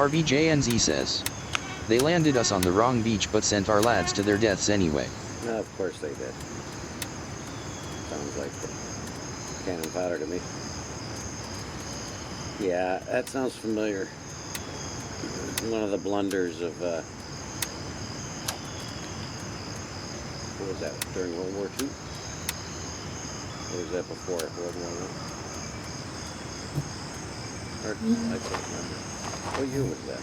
RVJNZ says. They landed us on the wrong beach but sent our lads to their deaths anyway. No, of course they did. Sounds like cannon fodder to me. Yeah, that sounds familiar. One of the blunders of, what was that, during World War II? Or was that before World War I? Or, I can't remember. What year was that?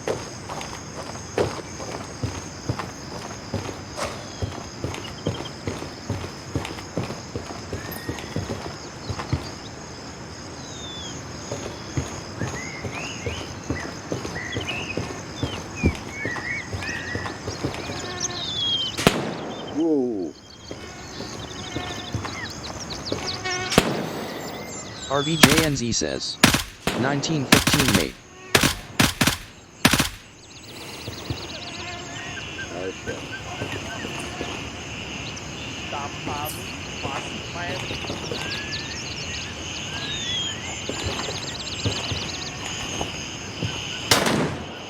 Whoa. RVJNZ says. 1915 mate. Oh shit. Stop farming, passing fire.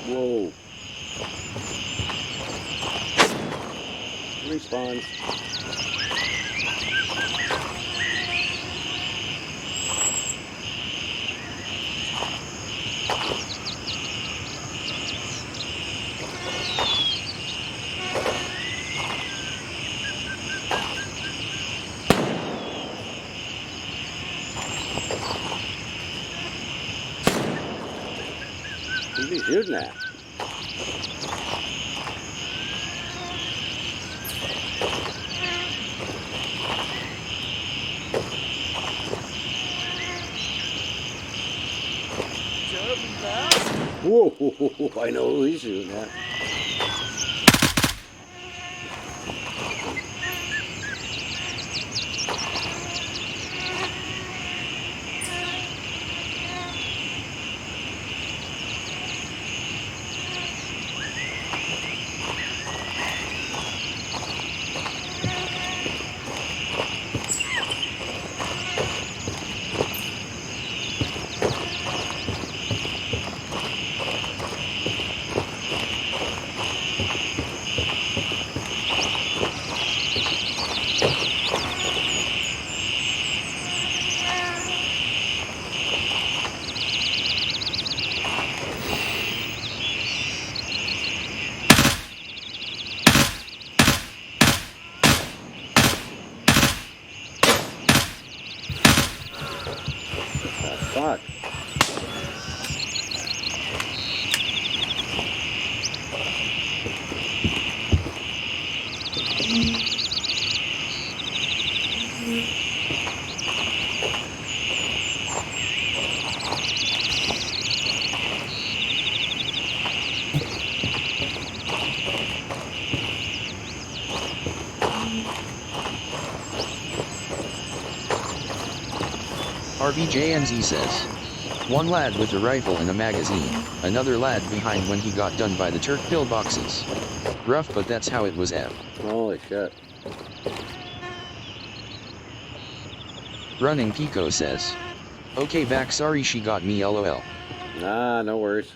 Whoa. Respawns. Who's he shooting at? Whoa, I know who he's shooting at. Fuck. RVJNZ says. One lad with a rifle and a magazine, another lad behind when he got done by the Turk pillboxes. Rough, but that's how it was at. Holy shit. Running Pico says. Okay, back, sorry she got me, lol. Nah, no worries.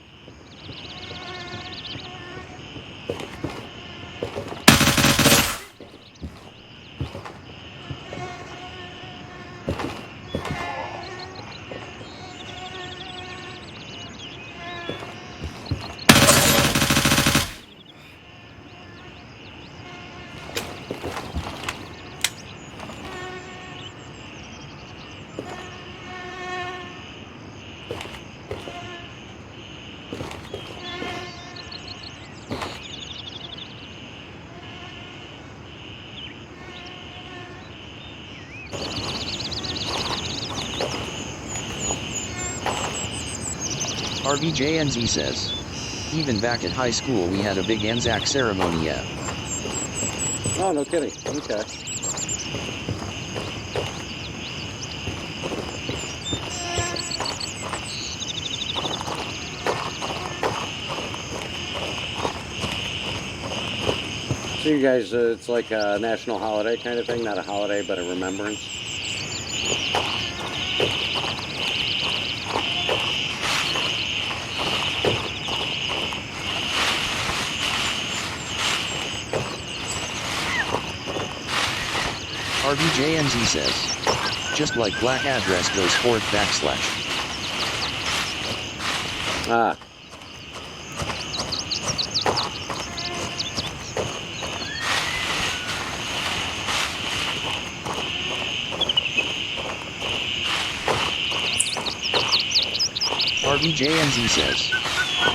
RVJNZ says. Even back at high school we had a big Anzac ceremony, yeah. Oh, no kidding. Okay. So you guys, it's like a national holiday kind of thing, not a holiday, but a remembrance. RBJNZ says, just like black address goes forth backslash. Ah. RBJNZ says,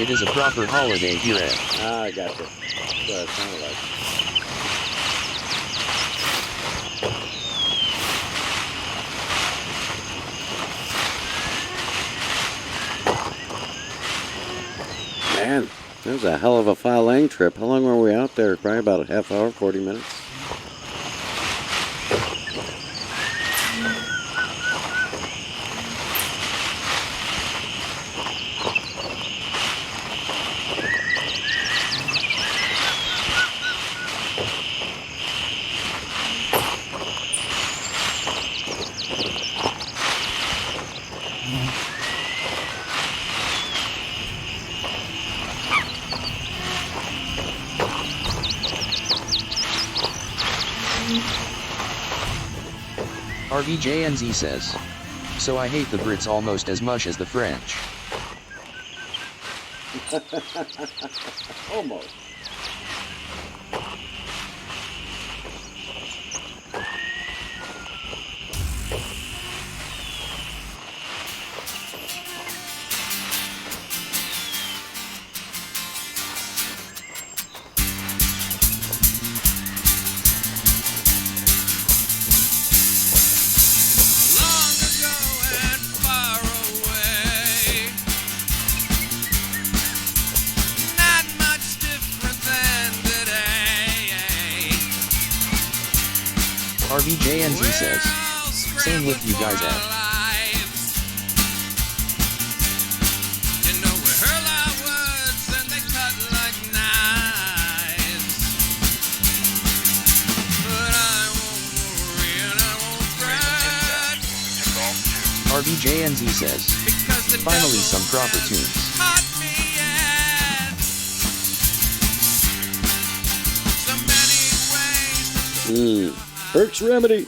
it is a proper holiday here at. Ah, I got you. That's what it sounded like. Man, that was a hell of a Pha Lang trip. How long were we out there? Probably about a half hour, 40 minutes. RBJNZ says, so I hate the Brits almost as much as the French. Almost. RBJNZ says, same with you guys at. RBJNZ says, finally some proper tunes. Burke's Remedy.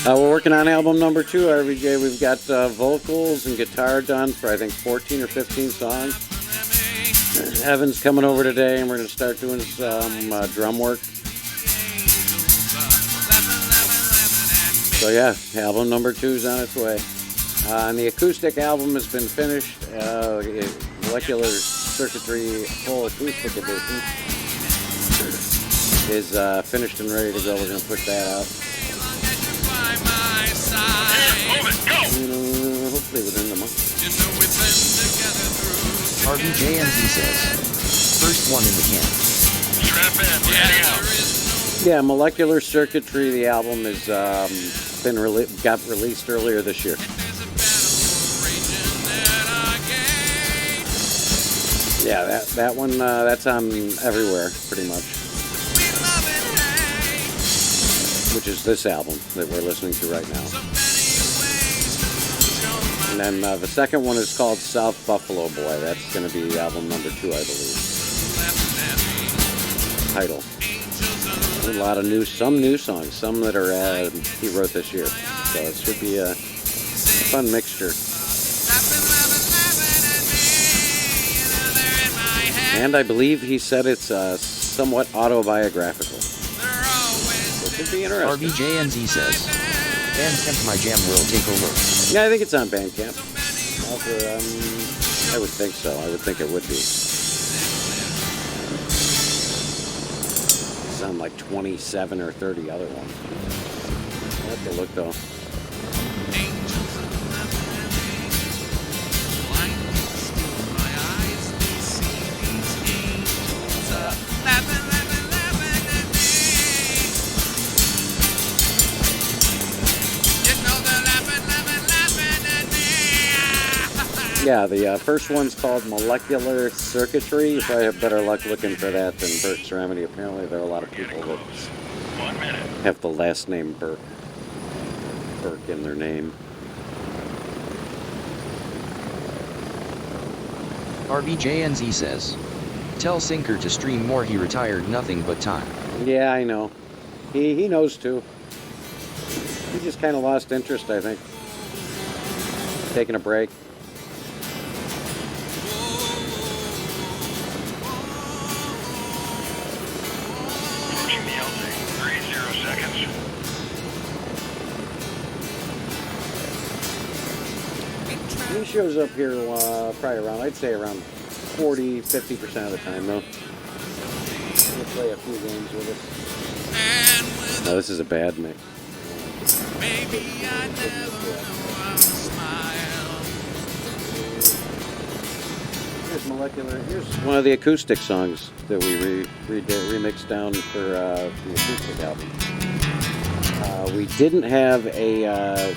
We're working on album number 2, RVJ. We've got vocals and guitar done for, I think, 14 or 15 songs. Evan's coming over today, and we're going to start doing some drum work. So, yeah, album number 2 is on its way. And the acoustic album has been finished. Molecular Circuitry Full Acoustic Edition is finished and ready to go. We're going to push that out. Hopefully within the month. RBJNZ says, first one in the can. Strap in. Yeah, Molecular Circuitry, the album is got released earlier this year. Yeah, that one, that's on everywhere, pretty much. Which is this album that we're listening to right now. And then the second one is called South Buffalo Boy. That's going to be album number 2, I believe. Title. A lot of some new songs, some that are he wrote this year. So it should be a fun mixture. And I believe he said it's somewhat autobiographical. Should be interesting. RBJNZ says, Bandcamp My Jam will take a look. Yeah, I think it's on Bandcamp. I would think so. I would think it would be. It's on like 27 or 30 other ones. I'll have to look though. Yeah, the first one's called Molecular Circuitry. You probably have better luck looking for that than Burke's Remedy. Apparently there are a lot of people that have the last name Burke in their name. RBJNZ says, tell Sinker to stream more, he retired nothing but time. Yeah, I know. He knows too. He just kind of lost interest, I think. Taking a break. Approaching the LZ. 30 seconds. He shows up here probably around, I'd say around 40-50% of the time, though. He'll play a few games with us. No, this is a bad mix. Maybe I never know how to smile. Here's Molecular. Here's one of the acoustic songs that we remixed down for the acoustic album. We didn't have a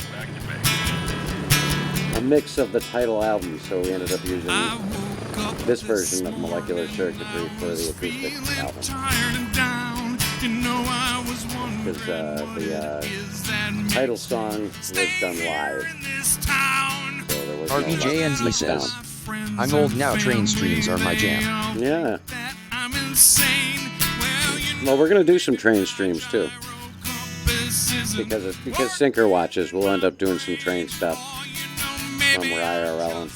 mix of the title album, so we ended up using this version of Molecular Circuitry for the acoustic album. Because the title song was done live. So there was RBJNZ says, I'm old now, train streams are my jam. Yeah. Well, we're going to do some train streams too. Because Sinker watches, we'll end up doing some train stuff when we're IRLing.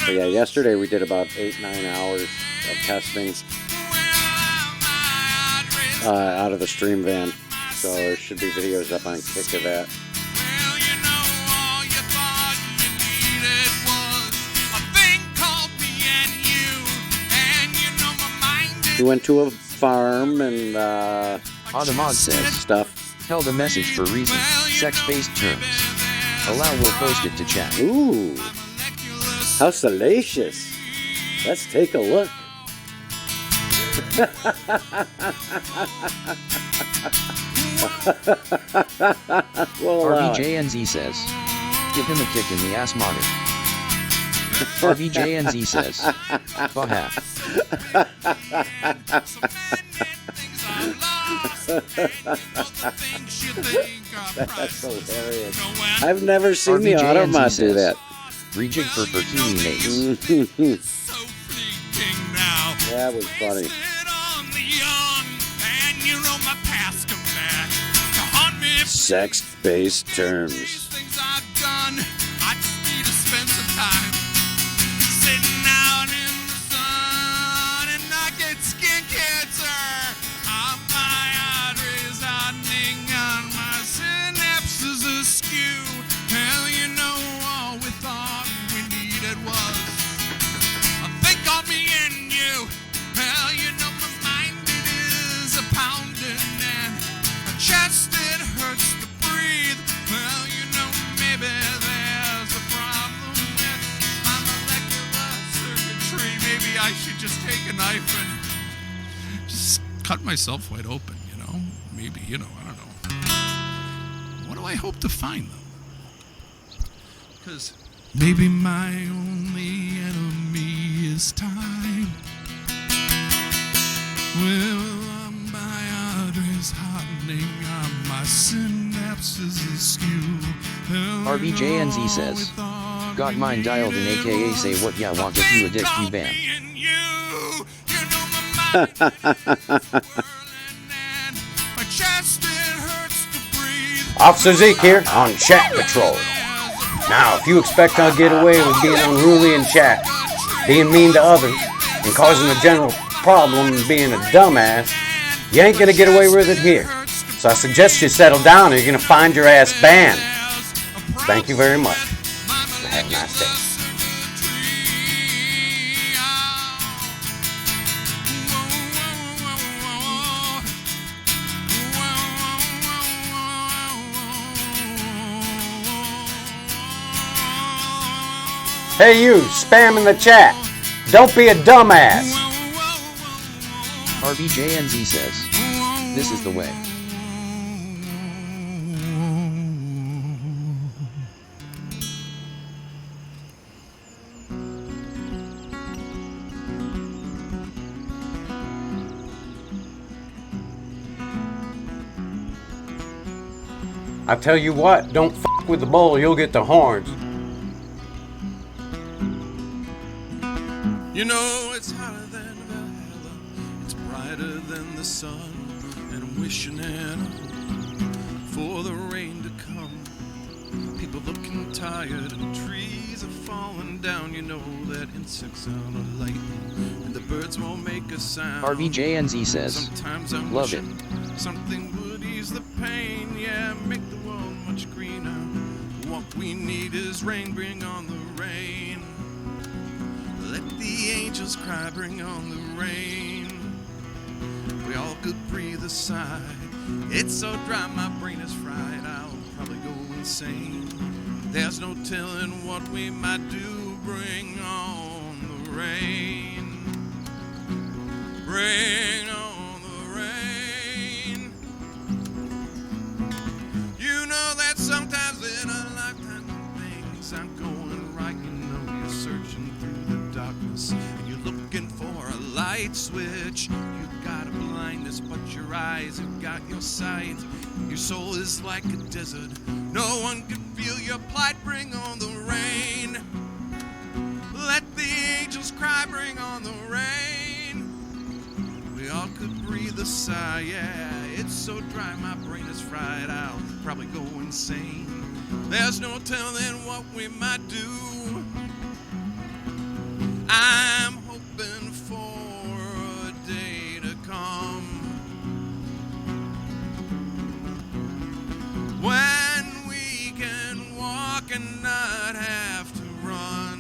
So yeah, yesterday we did about 8-9 hours of testing out of the stream van. So there should be videos up on Kick of that. We went to a farm and Automod says, stuff. held a message for reason, sex-based terms. Allow will post it to chat. Ooh, how salacious. Let's take a look. We'll allow it. RBJNZ says, give him a kick in the ass, monitor. RBJNZ says, baha. That's hilarious. I've never seen the Automod do that. Rejig for bikini mates. That was funny. Sex-based terms. I should just take a knife and just cut myself wide open, you know? Maybe, you know, I don't know. What do I hope to find, though? Because maybe my only enemy is time. Well, my arteries hardening, my synapses askew. RBJNZ says, got mine dialed in, aka say what ya want if you addict you bam. Officer Zeke here on Chat Patrol. Now, if you expect I'll get away with being unruly in chat, being mean to others, and causing a general problem and being a dumbass, you ain't gonna get away with it here. So I suggest you settle down or you're gonna find your ass banned. Thank you very much. Have a nice day. Hey you, spamming the chat. Don't be a dumbass. RBJNZ says, this is the way. I tell you what, don't f*** with the bull, you'll get the horns. You know it's hotter than Valhalla, it's brighter than the sun, and I'm wishing and for the rain to come. People looking tired and trees are falling down. You know that insects are lightning and the birds won't make a sound. RVJNZ says, Sometimes I'm love it. wishing something would ease the pain. Yeah, make the world much greener. What we need is rain, bring on the rain. Let the angels cry, bring on the rain. We all could breathe a sigh. It's so dry, my brain is fried. I'll probably go insane. There's no telling what we might do. Bring on the rain. Bring on the rain. You know that sometimes in a lifetime things aren't going right. You know you're searching through the darkness and you're looking for a light switch. You've got a blindness, but your eyes have got your sight. Your soul is like a desert. No one can feel your plight. Bring on the rain. Let the angels cry. Bring on the rain. We all could breathe a sigh. Yeah, it's so dry, my brain is fried. I'll probably go insane. There's no telling what we might do. I'm hoping for a day to come when we can walk and not have to run.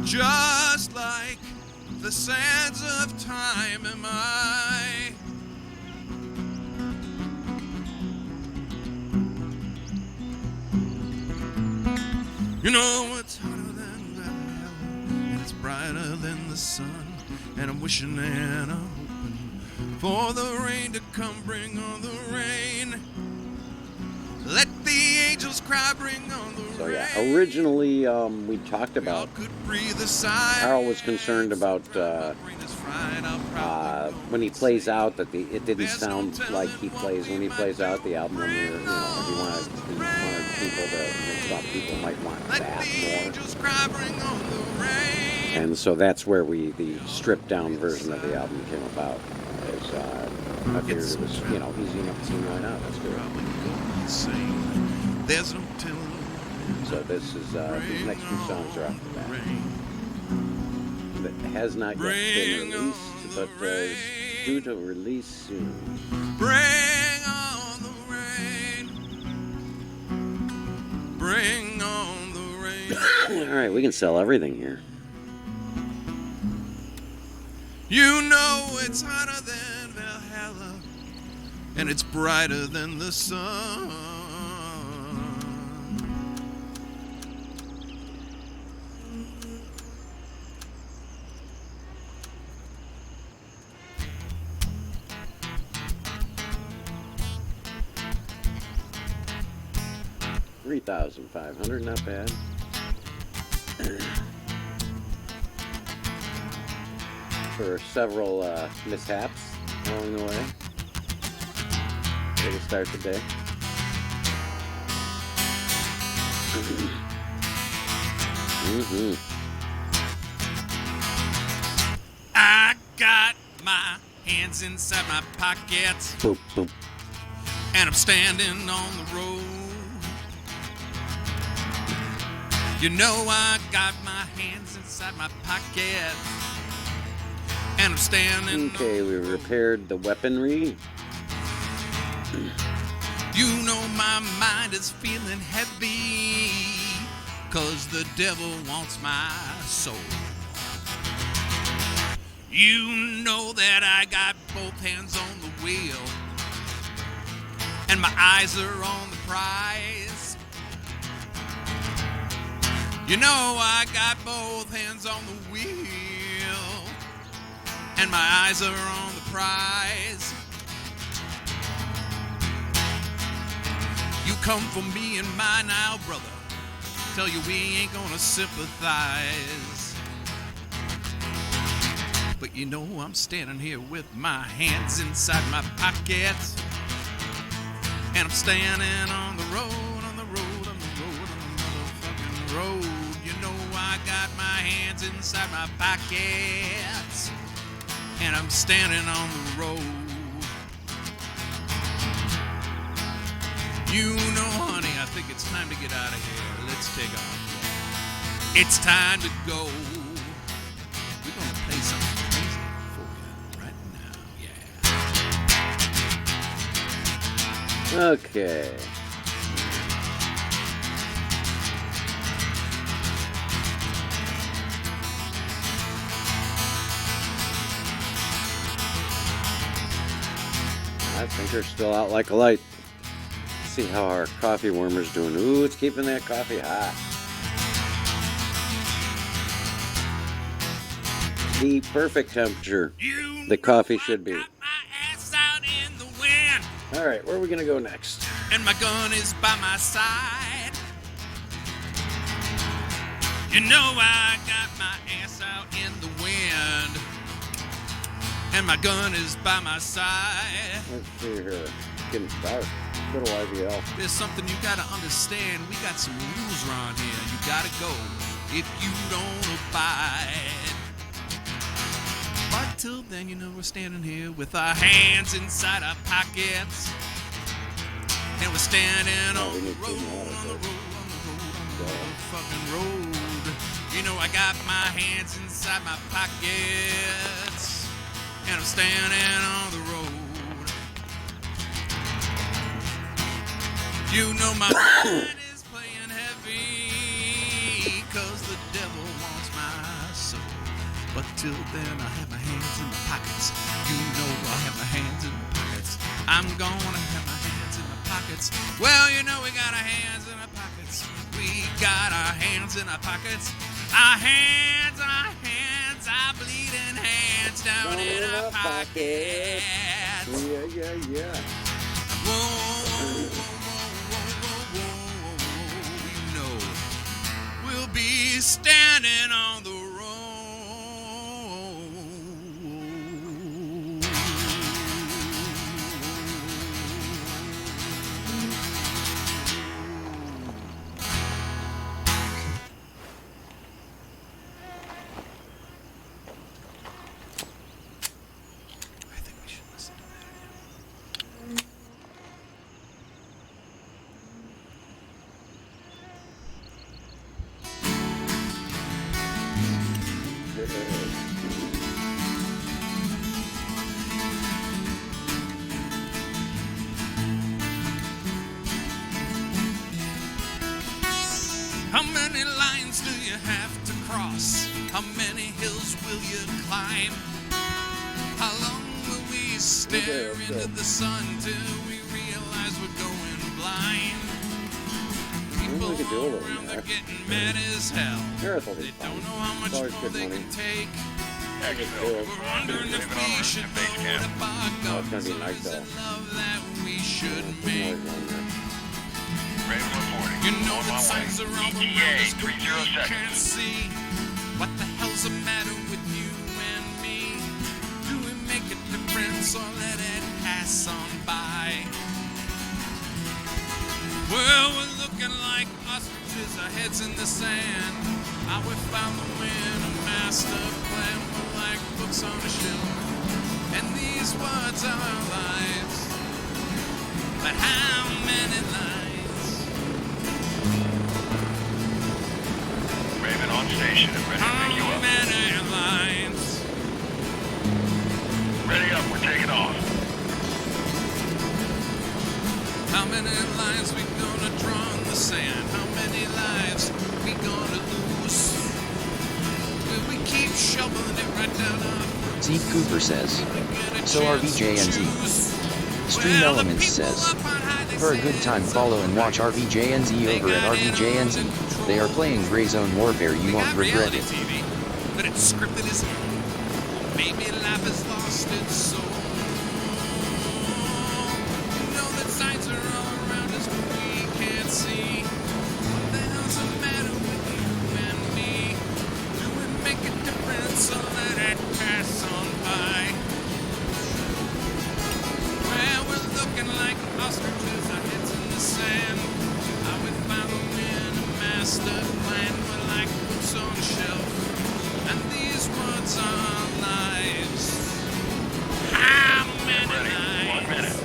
Just like the sands of time am I. You know it's hotter than hell, and it's brighter than the sun, and I'm wishing and I'm hoping for the rain to come. Bring on the rain. Let the angels cry. Bring on the rain. So yeah, originally we talked about. Carl was concerned about when he plays out that it didn't sound like he plays when he plays out the album. He wanted people to thought people might want that more. And so that's where the stripped down version of the album came about. I figured it was easy enough to see right now. That's good. There's no telling. So this is these next two songs are off the bat. That has not yet been released, but is due to release soon. Bring on the rain. Bring on the rain. All right, we can sell everything here. You know it's hotter than Valhalla, and it's brighter than the sun. 3,500, not bad. For several mishaps along the way. Way to start the day. I got my hands inside my pockets, Boop, boop. and I'm standing on the road. You know I got my hands inside my pockets, and I'm standing. Okay, we repaired the weaponry. You know my mind is feeling heavy, 'cause the devil wants my soul. You know that I got both hands on the wheel, and my eyes are on the prize. You know I got both hands on the wheel, and my eyes are on the prize. You come for me and mine now, brother. Tell you we ain't gonna sympathize. But you know I'm standing here with my hands inside my pockets, and I'm standing on the road, on the road, on the road, on the motherfucking road. You know I got my hands inside my pockets, and I'm standing on the road. You know, honey, I think it's time to get out of here. Let's take off. It's time to go. We're gonna play something crazy for you right now. Yeah. Okay. I think they're still out like a light. See how our coffee warmer's doing. Ooh, it's keeping that coffee hot. The perfect temperature the coffee should be. All right, where are we gonna go next? And my gun is by my side. You know I got my ass out in the wind. And my gun is by my side. Let's see here. It's getting dark. Little IVL. There's something you gotta understand. We got some rules around here. You gotta go if you don't abide. But till then, you know we're standing here with our hands inside our pockets. And we're standing on the road, on the fucking road. You know I got my hands inside my pockets. And I'm standing on the road. You know my mind is playing heavy, 'cause the devil wants my soul. But till then I have my hands in my pockets. You know I have my hands in my pockets. I'm gonna have my hands in my pockets. Well, you know we got our hands in our pockets. We got our hands in our pockets. Our hands, our bleeding hands down in our pockets. Yeah. Whoa, you know, we'll be standing on the road. I think we should listen to that again. How many lines do you have to cross? How many hills will you climb? How long will we stare into the sun till we realize we're going blind? People all around are getting mad as hell. They don't know how much more they can take. We're wondering if we should load up our guns. Or is it love that we should make? You know that signs are all around us, but we can't see. What the hell's the matter with you and me? Do we make a difference or let it pass on by? Well, we're looking like ostriches, our heads in the sand. How we found the wind, a master plan. We're like books on a shelf, and these words are our lives. But how many lives? Raven on station and ready to pick you How up. many lines? Ready up, we're taking off. How many lines we gonna draw in the sand? How many lives we gonna lose? Will we keep shoveling it right down our Zeke Cooper says. So are VJNZ. Stream Elements says. For a good time, follow and watch RVJNZ over at RVJNZ. They are playing Gray Zone Warfare, you won't regret it. TV, that it's scripted as maybe life has lost its soul. You know that signs are all around us, but we can't see. What the hell's the matter with you and me? Do we make a difference or let it pass on by? Well, we're looking like ostriches, our heads in the sand. How we found a win, a master plan. We're like books on a shelf, and these words are our lives. How many Ready, 1 lives? minute.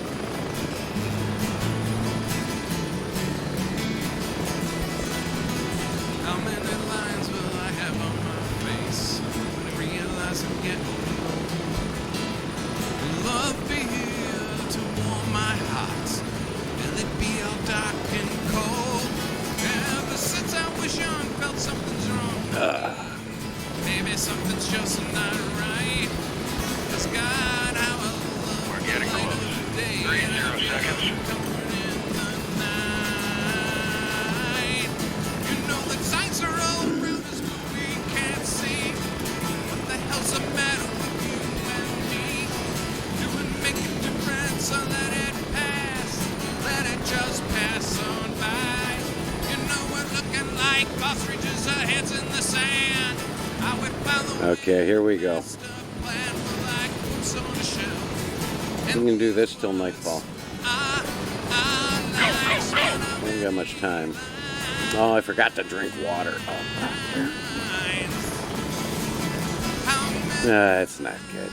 hands in the sand. I whip out the Okay, here we go. stuff, plan for like boots on a shelf. We can do this till nightfall. I like spinning We ain't got much time. Oh, I forgot to drink water. Oh, it's not good.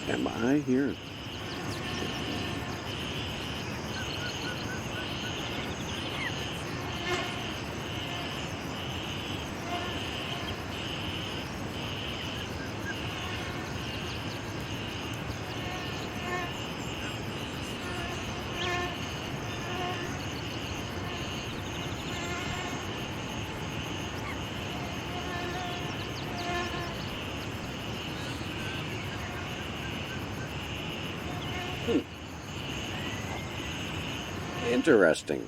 Am I here? Interesting.